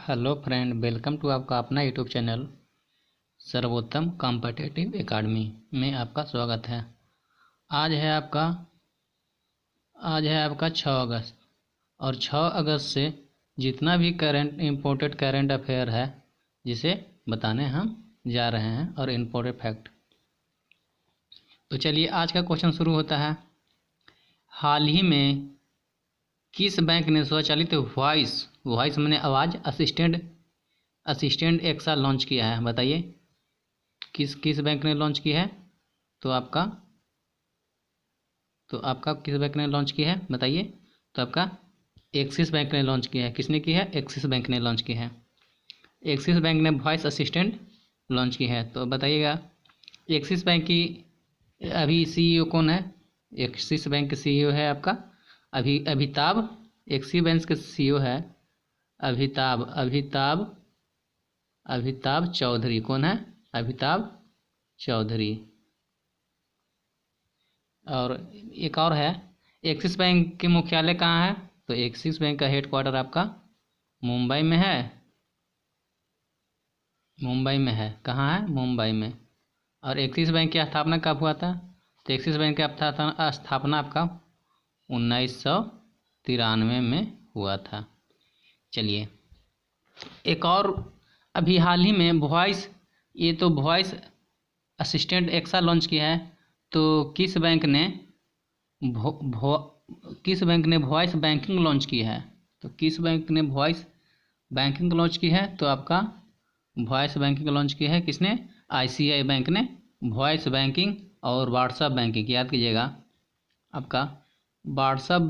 Hello friend, welcome to आपका अपना YouTube channel सर्वोत्तम कॉम्पिटिटिव एकेडमी में आपका स्वागत है। आज है आपका 6 अगस्त और 6 अगस्त से जितना भी इम्पोर्टेंट करेंट अफेयर है जिसे बताने हम जा रहे हैं और इम्पोर्टेंट फैक्ट। तो चलिए आज का क्वेश्चन शुरू होता है। हाल ही में किस बैंक ने स्वचालित वॉइस मैंने आवाज़ असिस्टेंट एक्सा लॉन्च किया है? बताइए किस बैंक ने लॉन्च की है? तो आपका किस बैंक ने लॉन्च की है बताइए? तो आपका एक्सिस बैंक ने लॉन्च किया है। किसने की है? एक्सिस बैंक ने लॉन्च की है। एक्सिस बैंक ने वॉइस असिस्टेंट लॉन्च की है। तो बताइएगा एक्सिस बैंक की अभी सीईओ कौन है? एक्सिस बैंक के सीईओ है आपका अभिताभ। एक्सिस बैंक के सीईओ है अभिताभ चौधरी। कौन है? अभिताभ चौधरी। और एक और है, एक्सिस बैंक के मुख्यालय कहाँ है? तो एक्सिस बैंक का हेडक्वार्टर आपका मुंबई में है। कहाँ है? मुंबई में। और एक्सिस बैंक की स्थापना कब हुआ था? तो एक्सिस बैंक की स्थापना आपका 1993 में हुआ था। चलिए एक और अभी हाल ही में वॉइस असिस्टेंट एक्सा लॉन्च किया है। तो किस बैंक ने वॉइस बैंकिंग लॉन्च की है? तो किस बैंक ने वॉइस बैंकिंग लॉन्च की है? तो आपका वॉइस बैंकिंग लॉन्च की है किसने? आईसीआई बैंक ने वॉइस बैंकिंग और व्हाट्सएप बैंकिंग, याद कीजिएगा आपका व्हाट्सएप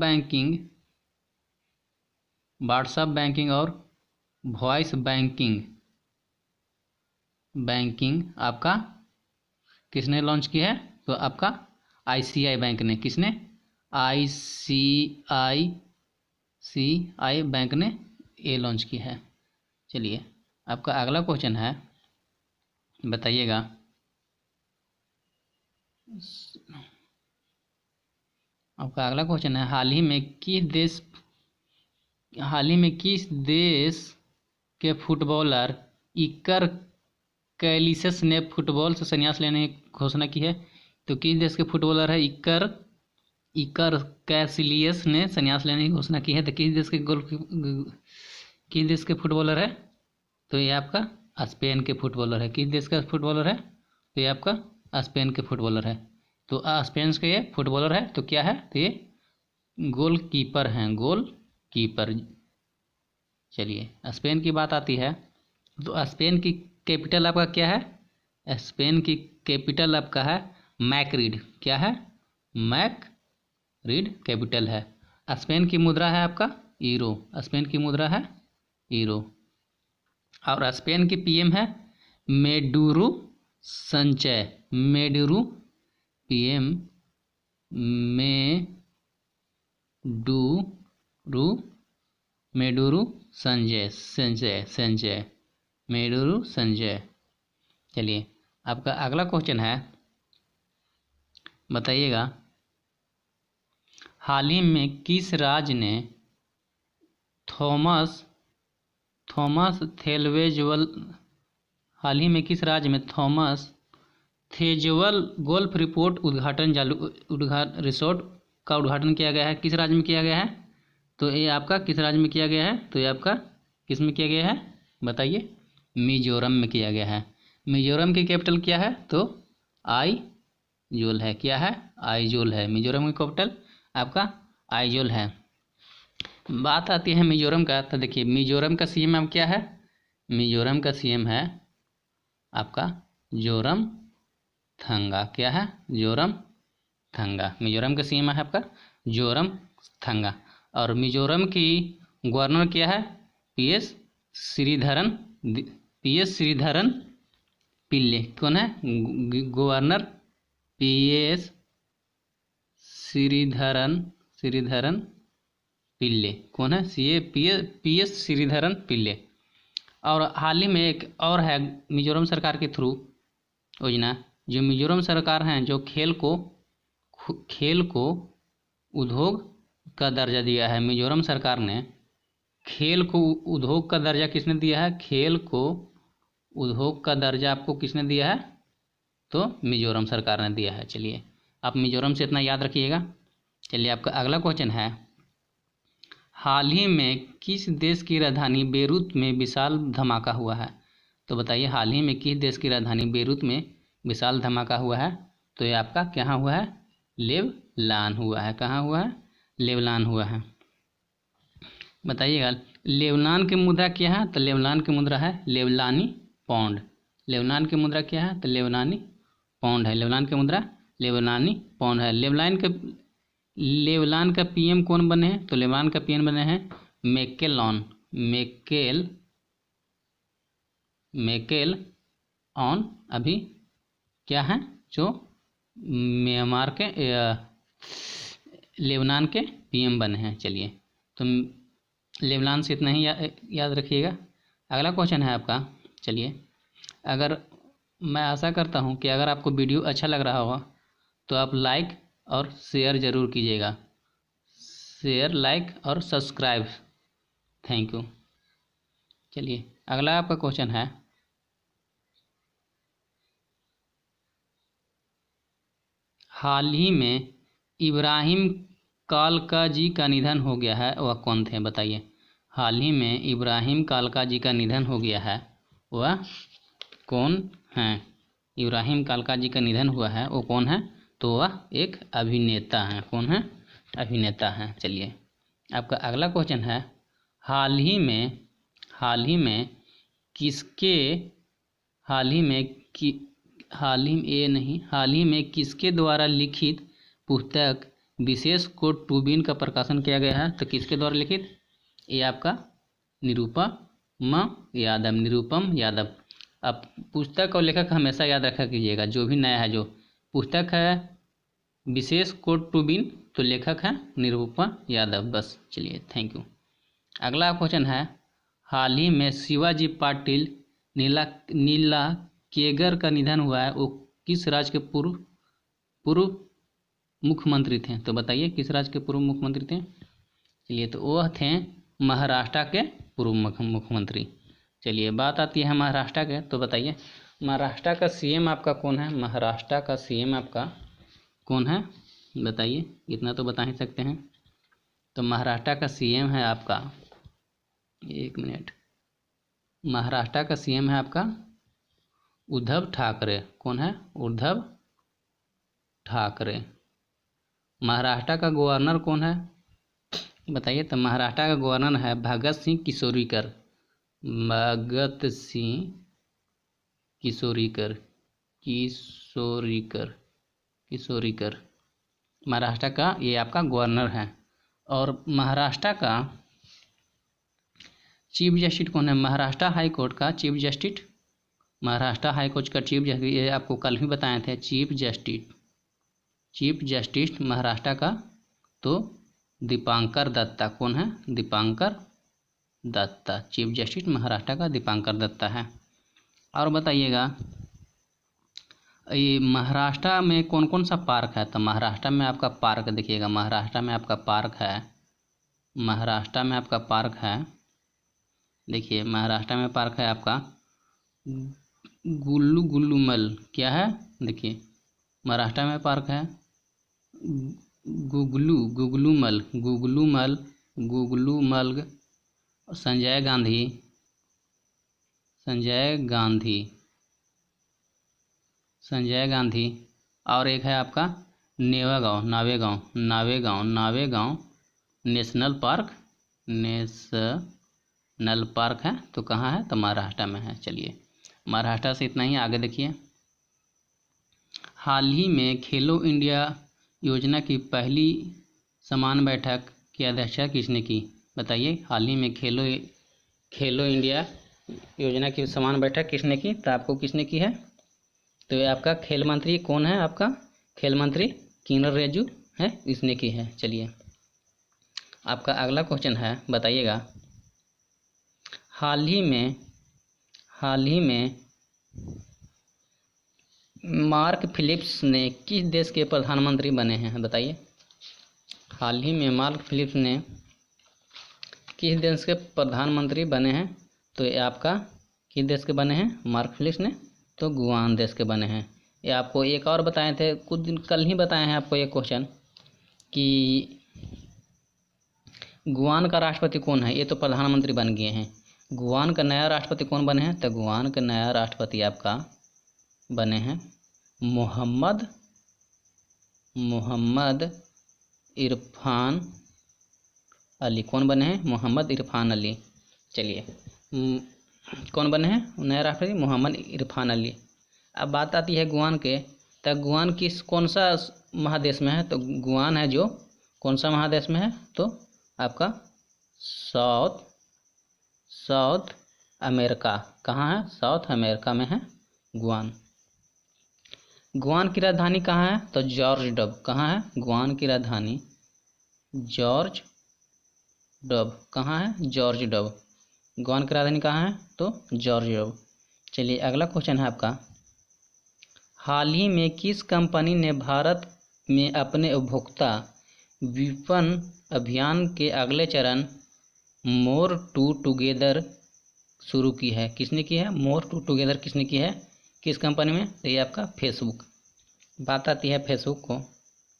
बैंकिंग और वॉइस बैंकिंग आपका किसने लॉन्च की है? तो आपका आईसीआई बैंक ने। किसने? आईसीआई बैंक ने ये लॉन्च की है। चलिए आपका अगला क्वेश्चन है, बताइएगा आपका अगला क्वेश्चन है, हाल ही में किस देश के फुटबॉलर इकर कैलिस ने फुटबॉल से संन्यास लेने की घोषणा की है? तो किस देश के फुटबॉलर है इकर कैसिलियस ने संन्यास लेने की घोषणा की है? तो किस देश के फुटबॉलर है? तो ये आपका स्पेन के फुटबॉलर है। किस देश का फुटबॉलर है? तो ये आपका स्पेन के फुटबॉलर है। तो स्पेन के ये फुटबॉलर है। तो क्या है? तो ये गोलकीपर हैं, गोलकीपर। चलिए स्पेन की बात आती है तो स्पेन की कैपिटल आपका क्या है? स्पेन की कैपिटल आपका है मैक्रिड। क्या है? मैक्रिड कैपिटल है। स्पेन की मुद्रा है आपका यूरो। स्पेन की मुद्रा है यूरो। और स्पेन की पीएम है मेडुरो संचय। मेडुरो संजय। चलिए आपका अगला क्वेश्चन है, बताइएगा हाल ही में किस राज्य ने थॉमस थेजवल गोल्फ रिसोर्ट का उद्घाटन किया गया है? किस राज्य में किया गया है? तो ये आपका किस राज्य में किया गया है? तो ये आपका किस में किया गया है बताइए? मिजोरम में किया गया है। मिजोरम की कैपिटल क्या है? तो आइजोल है। क्या है? आइजोल है। मिजोरम की कैपिटल आपका आइजोल है। बात आती है मिजोरम का। तो देखिए मिजोरम का सीएम अब क्या है? मिजोरम का सीएम है आपका जोरमथंगा। क्या है? जोरमथंगा। मिजोरम का सीएम है आपका जोरमथंगा। और मिजोरम की गवर्नर क्या है? पीएस श्रीधरन पिल्ले। कौन है गवर्नर? पीएस श्रीधरन पिल्ले। कौन है? पीएस श्रीधरन पिल्ले। और हाल ही में एक और है मिजोरम सरकार के थ्रू योजना, जो मिजोरम सरकार हैं जो खेल को उद्योग का दर्जा दिया है। मिजोरम सरकार ने खेल को उद्योग का दर्जा किसने दिया है? खेल को उद्योग का दर्जा आपको किसने दिया है? तो मिजोरम सरकार ने दिया है। चलिए आप मिजोरम से इतना याद रखिएगा। चलिए आपका अगला क्वेश्चन है, हाल ही में किस देश की राजधानी बेरूत में विशाल धमाका हुआ है? तो बताइए हाल ही में किस देश की राजधानी बेरूत में विशाल धमाका हुआ है? तो ये आपका कहाँ हुआ है? लेबनान हुआ है। कहाँ हुआ है? लेबनान हुआ है। बताइएगा लेबनान की मुद्रा क्या है? तो लेबनान की मुद्रा है लेबनानी पाउंड। लेबनान की मुद्रा क्या है? तो लेबनानी पाउंड है। लेबनान की मुद्रा लेबनानी पाउंड है। लेबनान का पीएम कौन बने हैं? तो लेबनान का पीएम बने हैं मेकेल ऑन। अभी क्या है जो म्यांमार के लेबनान के पीएम बने हैं। चलिए तो लेबनान से इतना ही याद रखिएगा। अगला क्वेश्चन है आपका। चलिए अगर मैं आशा करता हूँ कि अगर आपको वीडियो अच्छा लग रहा होगा तो आप लाइक और शेयर ज़रूर कीजिएगा। शेयर, लाइक और सब्सक्राइब। Thank you. चलिए अगला आपका क्वेश्चन है, हाल ही में इब्राहिम कालका जी का निधन हो गया है, वह कौन थे? बताइए हाल ही में इब्राहिम कालका जी का निधन हो गया है, वह कौन हैं? इब्राहिम कालका जी का निधन हुआ है, वो कौन है? तो वह एक अभिनेता हैं। कौन है? अभिनेता हैं। चलिए आपका अगला क्वेश्चन है, हाल ही में किसके हाल ही में किसके द्वारा लिखित पुस्तक विशेष को टूबिन का प्रकाशन किया गया है? तो किसके द्वारा लिखित? ये आपका निरुपम यादव। अब पुस्तक और लेखक हमेशा याद रखा कीजिएगा। जो भी नया है, जो पुस्तक है विशेष कोट टूबिन, तो लेखक है निरुपम यादव। बस चलिए थैंक यू। अगला क्वेश्चन है, हाल ही में शिवाजी पाटिल नीला केगर का निधन हुआ है, वो किस राज्य के पूर्व मुख्यमंत्री थे? तो बताइए किस राज्य के पूर्व मुख्यमंत्री थे? चलिए तो वह थे महाराष्ट्र के पूर्व मुख्यमंत्री। चलिए बात आती है महाराष्ट्र के, तो बताइए महाराष्ट्र का सीएम आपका कौन है? महाराष्ट्र का सीएम आपका कौन है? बताइए, इतना तो बता ही सकते हैं। तो महाराष्ट्र का सीएम है आपका, एक मिनट, महाराष्ट्र का सीएम है आपका उद्धव ठाकरे। कौन है? उद्धव ठाकरे। महाराष्ट्र का गवर्नर कौन है? बताइए। तो महाराष्ट्र का गवर्नर है भगत सिंह किशोरीकर। महाराष्ट्र का ये आपका गवर्नर है। और महाराष्ट्र का चीफ जस्टिस कौन है? महाराष्ट्र हाई कोर्ट का chief justice, Maharashtra high court का चीफ जस्टिस, ये आपको कल भी बताए थे। चीफ जस्टिस महाराष्ट्र का तो दीपांकर दत्ता। कौन है? दीपांकर दत्ता। चीफ जस्टिस महाराष्ट्र का दीपांकर दत्ता है। और बताइएगा ये महाराष्ट्र में कौन कौन सा पार्क है? तो महाराष्ट्र में आपका पार्क देखिएगा, महाराष्ट्र में आपका पार्क है, देखिए महाराष्ट्र में पार्क है आपका गुल्लूमल। क्या है? देखिए महाराष्ट्र में पार्क है गुगलूमल, संजय गांधी, और एक है आपका नावेगांव नेशनल पार्क है। तो कहाँ है? तो महाराष्ट्र में है। चलिए महाराष्ट्र से इतना ही। आगे देखिए, हाल ही में खेलो इंडिया योजना की पहली समान बैठक की अध्यक्षता किसने की? बताइए हाल ही में खेलो इंडिया योजना की समान बैठक किसने की? तो आपको किसने की है? तो ये आपका खेल मंत्री कौन है? आपका खेल मंत्री किरण रिजिजू है, इसने की है। चलिए आपका अगला क्वेश्चन है, बताइएगा हाल ही में मार्क फिलिप्स ने किस देश के प्रधानमंत्री बने हैं? बताइए हाल ही में मार्क फिलिप्स ने किस देश के प्रधानमंत्री बने हैं? तो ये आपका किस देश के बने हैं? मार्क फिलिप्स ने तो गुआन देश के बने हैं। ये आपको एक और बताए थे कुछ दिन कल ही बताए हैं आपको ये क्वेश्चन कि गुआन का राष्ट्रपति कौन है? ये तो प्रधानमंत्री बन गए हैं। गुआन का नया राष्ट्रपति कौन बने हैं? तो गुआन का नया राष्ट्रपति आपका बने हैं मोहम्मद इरफान अली। कौन बने हैं? मोहम्मद इरफान अली। चलिए कौन बने हैं नया राष्ट्रपति? मोहम्मद इरफान अली। अब बात आती है गुआन के, तो गुआन कौन सा महादेश में है? तो गुआन है जो कौन सा महादेश में है? तो आपका साउथ अमेरिका। कहाँ है? साउथ अमेरिका में है गुआन। गुआन की राजधानी कहाँ है? तो जॉर्ज डब। कहाँ है? गुआन की राजधानी जॉर्ज डब। कहाँ है? George dub. गुआन की राजधानी कहाँ है? तो जॉर्ज डब। चलिए अगला क्वेश्चन है आपका, हाल ही में किस कंपनी ने भारत में अपने उपभोक्ता विपणन अभियान के अगले चरण मोर टू टुगेदर शुरू की है? किसने की है? मोर टू टुगेदर किसने की है? किस कंपनी में? तो ये आपका फेसबुक। बात आती है फेसबुक को,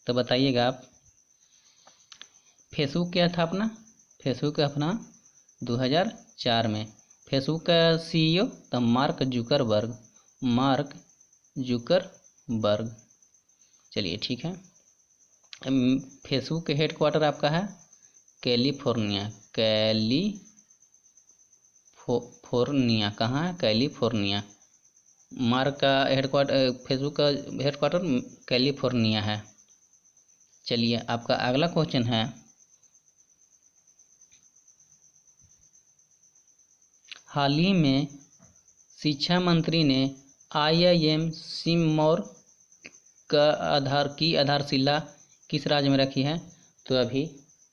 तो बताइएगा आप फेसबुक क्या था अपना? फेसबुक का अपना 2004 में। फेसबुक का CEO तो मार्क जुकरबर्ग। चलिए ठीक है। फेसबुक के हेडक्वार्टर आपका है कैलिफोर्निया। कहाँ है? कैलिफोर्निया। मार्क का हेडक्वार्टर, फेसबुक का हेडक्वार्टर कैलिफोर्निया है। चलिए आपका अगला क्वेश्चन है, हाल ही में शिक्षा मंत्री ने IIM सिरमौर का आधारशिला किस राज्य में रखी है? तो अभी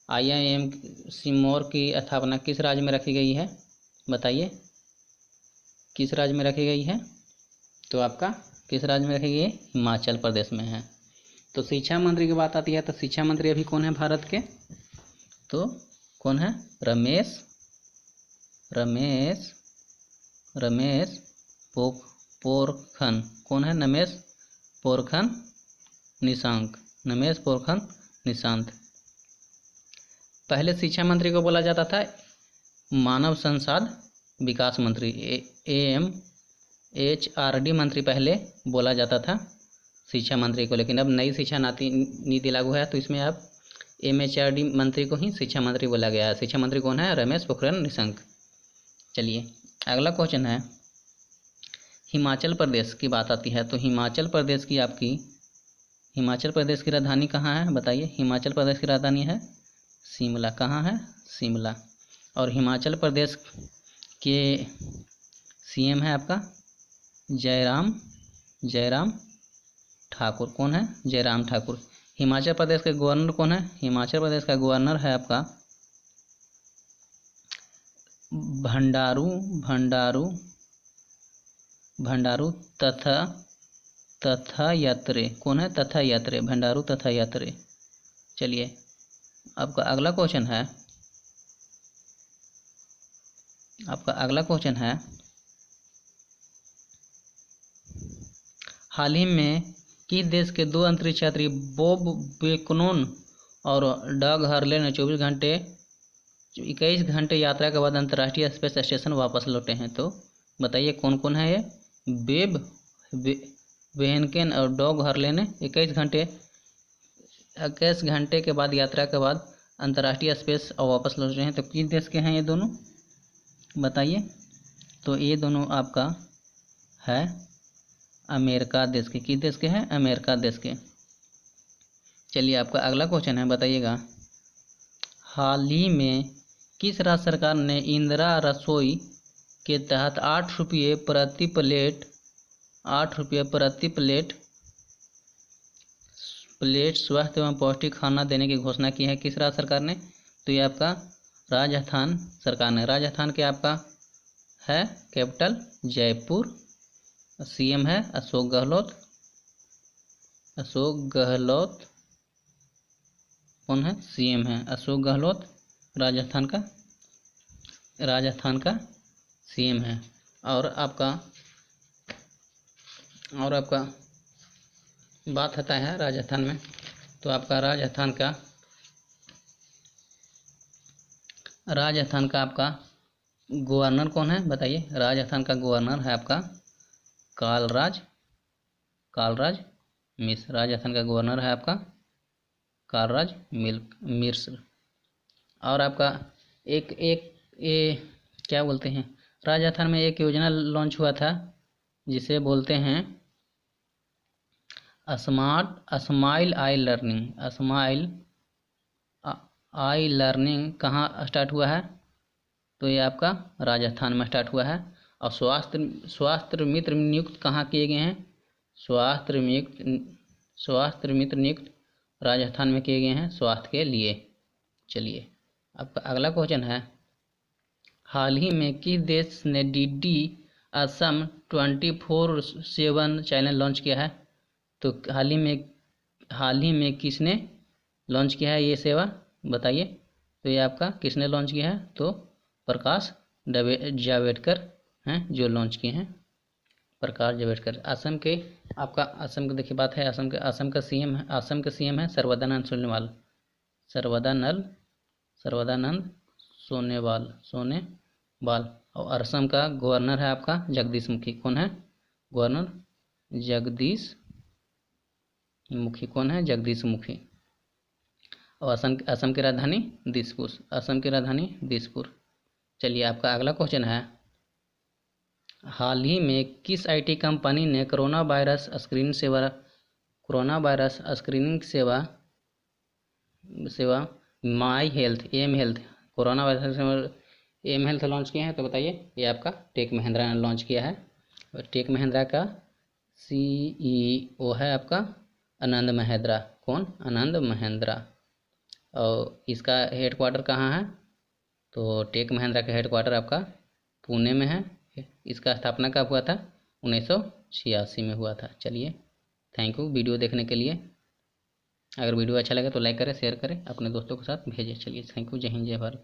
IIM सिरमौर की स्थापना किस राज्य में रखी गई है? बताइए किस राज्य में रखी गई है? तो आपका किस राज्य में रखी गई है? हिमाचल प्रदेश में है। तो शिक्षा मंत्री की बात आती है, तो शिक्षा मंत्री अभी कौन है भारत के? तो कौन है? रमेश पोखरियाल। कौन है? रमेश पोखरियाल निशंक। पहले शिक्षा मंत्री को बोला जाता था मानव संसाधन विकास मंत्री, MHRD मंत्री पहले बोला जाता था शिक्षा मंत्री को, लेकिन अब नई शिक्षा नीति लागू है तो इसमें अब MHRD मंत्री को ही शिक्षा मंत्री बोला गया है। शिक्षा मंत्री कौन है? रमेश पोखरियाल निशंक। चलिए अगला क्वेश्चन है, हिमाचल प्रदेश की बात आती है, तो हिमाचल प्रदेश की राजधानी कहाँ है? बताइए। हिमाचल प्रदेश की राजधानी है शिमला। कहाँ है? शिमला। और हिमाचल प्रदेश के CM है आपका जयराम ठाकुर। कौन है? जयराम ठाकुर। हिमाचल प्रदेश के गवर्नर कौन है? हिमाचल प्रदेश का गवर्नर है आपका भंडारू तथायात्रे। कौन है? तथायात्रे। भंडारू तथायात्रे। चलिए आपका अगला क्वेश्चन है, हाल ही में किस देश के 2 अंतरिक्ष यात्री बॉब बेकनोन और डग हर्ले ने 21 घंटे यात्रा के बाद अंतर्राष्ट्रीय स्पेस स्टेशन वापस लौटे हैं? तो बताइए कौन कौन है ये? बेब वेहनकेन और डॉग हर्ले ने 21 घंटे के बाद यात्रा के बाद अंतर्राष्ट्रीय स्पेस और वापस लौट रहे हैं। तो किस देश के हैं ये दोनों? बताइए। तो ये दोनों आपका है अमेरिका देश के। किस देश के हैं? अमेरिका देश के। चलिए आपका अगला क्वेश्चन है, बताइएगा, हाल ही में किस राज्य सरकार ने इंदिरा रसोई के तहत 8 रुपये प्रति प्लेट स्वस्थ एवं पौष्टिक खाना देने की घोषणा की है? किस राज्य सरकार ने? तो ये आपका राजस्थान सरकार ने। राजस्थान के आपका है कैपिटल जयपुर। CM है अशोक गहलोत। कौन है? CM है अशोक गहलोत राजस्थान का राजस्थान का सीएम है। और आपका बात होता है राजस्थान में, तो आपका राजस्थान का आपका गवर्नर कौन है बताइए। राजस्थान का गवर्नर है आपका कालराज मिश्र। राजस्थान का गवर्नर है आपका कालराज मिश्र। और आपका एक एक ये क्या बोलते हैं, राजस्थान में एक योजना लॉन्च हुआ था जिसे बोलते हैं स्माइल आई लर्निंग कहाँ स्टार्ट हुआ है, तो ये आपका राजस्थान में स्टार्ट हुआ है। और स्वास्थ्य मित्र नियुक्त कहाँ किए गए हैं, स्वास्थ्य मित्र नियुक्त राजस्थान में किए गए हैं स्वास्थ्य के लिए। चलिए आपका अगला क्वेश्चन है, हाल ही में किस देश ने डीडी असम 24/7 चैनल लॉन्च किया है, तो हाल ही में किसने लॉन्च किया है ये सेवा बताइए। तो ये आपका किसने लॉन्च किया है, तो प्रकाश जावड़ेकर हैं जो लॉन्च किए हैं, प्रकाश जावड़ेकर। असम के देखिए बात है, असम का सीएम है सर्बानंद सोनोवाल। और असम का गवर्नर है आपका जगदीश मुखी। कौन है गवर्नर, जगदीश मुखी। और असम की राजधानी दिसपुर। चलिए आपका अगला क्वेश्चन है, हाल ही में किस आईटी कंपनी ने कोरोना वायरस स्क्रीनिंग सेवा my health corona virus M health launch किए हैं, तो बताइए। ये आपका टेक महिंद्रा ने लॉन्च किया है। और टेक महिंद्रा का CEO है आपका आनंद महिंद्रा। कौन, आनंद महिंद्रा। और इसका हेडक्वार्टर कहाँ है, तो टेक महिंद्रा का हेडक्वार्टर आपका पुणे में है। इसका स्थापना कब हुआ था, 1986 में हुआ था। चलिए थैंक यू वीडियो देखने के लिए। अगर वीडियो अच्छा लगे तो लाइक करें, शेयर करें, अपने दोस्तों के साथ भेजें। चलिए थैंक यू, जय हिंद जय भारत।